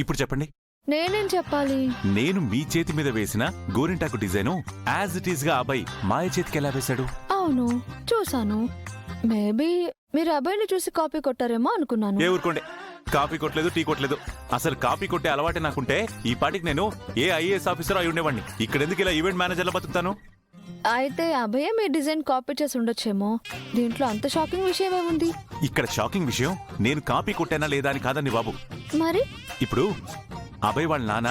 ఇప్పుడు చెప్పండి. నేనేం చెప్పాలి? నేను మీ చేతి మీద వేసిన గోరింటాకు డిజైను యాజ్ ఇట్ ఈస్ గా అబ్బాయి మాయ చేతికి ఎలా వేశాడు? అవును, చూసాను. మేబీ మీరు అబ్బాయిని చూసి కాపీ కొట్టారేమో అనుకున్నాను. ఏ ఊరుకోండి, కాపీ కొట్టలేదు, టీ కొట్టలేదు. అసలు కాపీ కొట్టే అలవాటే నాకుంటే ఈ పాటికి నేను ఏ ఐఏఎస్ ఆఫీసర్ అయి ఉండేవాడిని. ఇక్కడెందుకు ఇలా ఈవెంట్ మేనేజర్లా బతుకుతాను? అయితే అభయ మీ డిజైన్ కాపీ చేసి ఉండొచ్చేమో. దీంట్లో అంత షాకింగ్ విషయం ఏముంది? ఇక్కడ షాకింగ్ విషయం నేను కాపీ కొట్టానా లేదా అని కాదండి బాబు. మరి ఇప్పుడు అభయ్ వాళ్ళ నాన్న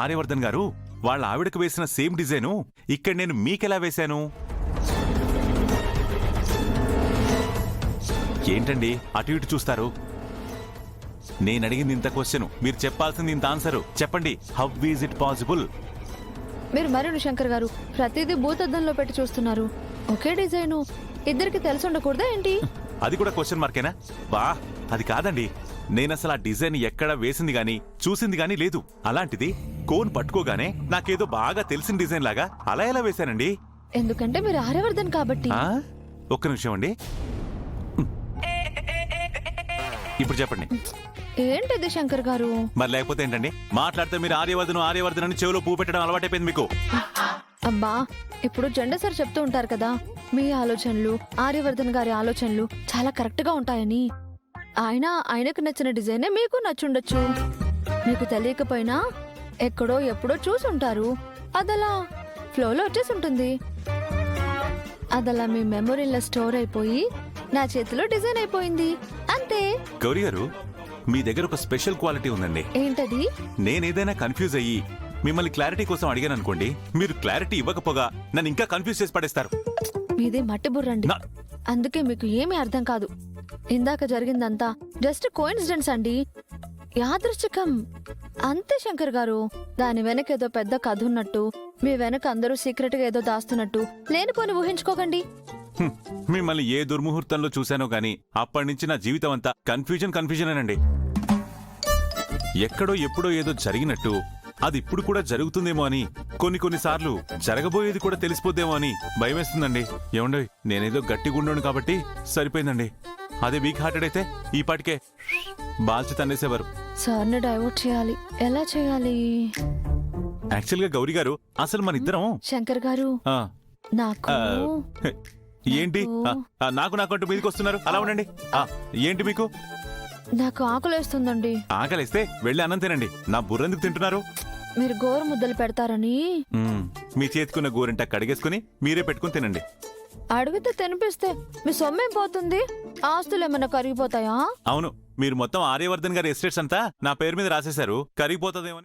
ఆర్యవర్ధన్ గారు వాళ్ళ ఆవిడకు వేసిన సేమ్ డిజైను ఇక్కడ నేను మీకెలా వేశాను? ఏంటండి అటు ఇటు చూస్తారు? నేను అడిగింది ఇంత క్వశ్చన్, మీరు చెప్పాల్సింది ఇంత ఆన్సర్. చెప్పండి, హౌ ఈజ్ ఇట్ పాసిబుల్? మీరు మరుడు శంకర్ గారు ప్రతిదీ భూతద్దంలో పెట్టి చూస్తున్నారు. ఒకే డిజైను ఇద్దరికి తెలిసి ఉండకూడదా ఏంటి? అది కూడా క్వశ్చన్ మార్కేనా? బా, అది కాదండి. నేనసలు ఆ డిజైన్ ఎక్కడ వేసింది గాని చూసింది గాని లేదు. అలాంటిది కోన్ పట్టుకోగానే నాకేదో బాగా తెలిసిన డిజైన్ లాగా అలా ఎలా వేశానండి? ఎందుకంటే మీరు ఆర్యవర్ధన్ కాబట్టి. ఒక్క నిమిషం అండి. ఇప్పుడు చెప్పండి. ఏంటిది శంకర్ గారు? మరి లేకపోతే ఏంటండి? మాట్లాడితే మీరు ఆర్యవర్ధన్ అని చెవిలో పువ్వు పెట్టడం అలవాటైపోయింది మీకు. అబ్బా, ఇప్పుడు జెండా సార్ చెప్తూ ఉంటారు కదా, మీ ఆలోచనలు ఆర్యవర్ధన్ గారి ఆలోచనలు చాలా కరెక్ట్ గా ఉంటాయని. ఆయనకు నచ్చిన డిజైనే మీకు నచ్చుండొచ్చు. మీకు తెలియకపోయినా ఎక్కడో ఎప్పుడో చూసుంటారు. అదలా ఫ్లోలో వచ్చేసి ఉంటుంది. అదలా మీ మెమొరీలో స్టోర్ అయిపోయి నా చేతిలో డిజైన్ అయిపోయింది అంతే. గౌరీ గారు, మీ దగ్గర ఒక స్పెషల్ క్వాలిటీ ఉందండి. ఏంటది? నేనేదైనా కన్ఫ్యూజ్ అయ్యి మిమ్మల్ని క్లారిటీ కోసం అడిగాను అనుకోండి, మీరు క్లారిటీ ఇవ్వకపోగా నన్ను ఇంకా కన్ఫ్యూజ్ చేసి పడేస్తారు. మీదే మట్టి బుర్రండి, అందుకే మీకు ఏమీ అర్థం కాదు. ఇందాక జరిగిందంతా జస్ట్ కోఇన్సిడెన్స్ అండి, యాదృచ్ఛికం అంతే శంకర్ గారు. దాని వెనక ఏదో పెద్ద కథ ఉన్నట్టు, మీ వెనక అందరూ సీక్రెట్ గా ఏదో దాస్తున్నట్టు లేనిపోని ఊహించుకోకండి. మిమ్మల్ని ఏ దుర్ముహూర్తంలో చూశానో గానీ అప్పటి నుంచి నా జీవితం అంతా కన్ఫ్యూజన్. ఎక్కడో ఎప్పుడో ఏదో జరిగినట్టు అది ఇప్పుడు కూడా జరుగుతుందేమో అని, కొన్నిసార్లు జరగబోయేది కూడా తెలిసిపోద్దేమో అని భయమేస్తుందండి. ఏమండీ, నేనేదో గట్టిగుండోను కాబట్టి సరిపోయిందండి. అదే వీక్ హార్టెడ్ అయితే ఈ పాటికే బాల్చి తన్నేసేవారు. సార్ని డైవర్ట్ చేయాలి, ఎలా చేయాలి? యాక్చువల్ గా గౌరీ గారు, అసలు మన ఇద్దరం శంకర్ గారు నాకు ఏంటి నాకు అంటూ మీదకి వస్తున్నారు? అలా ఉండండి. ఏంటి మీకు? నాకు ఆకలేస్తుందండి. ఆకలిస్తే వెళ్ళి అన్నం తినండి. నా బుర్రెందుకు తింటున్నారు? మీరు గోరు ముద్దలు పెడతారని. మీ చేతికున్న గోరింట కడిగేసుకుని మీరే పెట్టుకుని తినండి. అడిగితే తినిపిస్తే మీ సొమ్మేం పోతుంది? ఆస్తులు ఏమన్నా కరిగిపోతాయా? అవును, మీరు మొత్తం ఆర్యవర్ధన్ గారి ఎస్టేట్స్ అంతా నా పేరు మీద రాసేశారు. కరిగిపోతుందేమో.